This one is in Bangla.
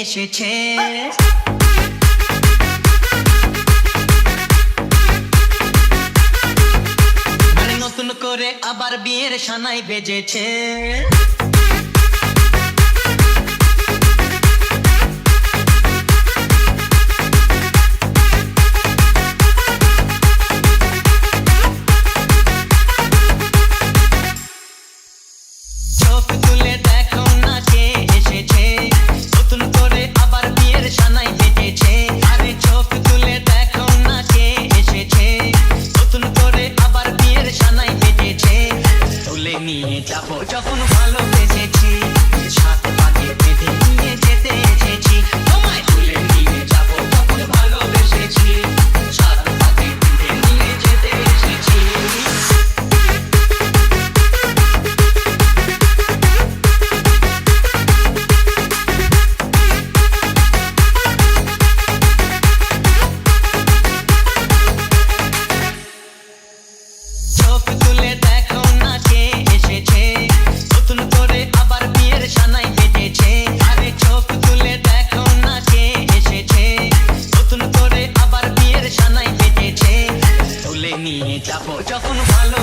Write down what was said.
এসেছে। মানে নতুন করে আবার বিয়ের সানাই বেজেছে। যখন ভালোবেসেছি সাত পাকে বেঁধে নিয়ে যেতে এসেছি, তোমায় তুলে নিয়ে যাবো। যখন ভালোবেসেছি সাত পাকে বেঁধে নিয়ে যেতে এসেছি। চোখ তুলে দেখো না কে এসেছে, নতুন করে আবার বিয়ের সানাই বেজেছে। আরে চোখ তুলে দেখো না কে এসেছে, নতুন করে আবার বিয়ের সানাই বেজেছে। তুলে নিয়ে যাবো যখন ভালো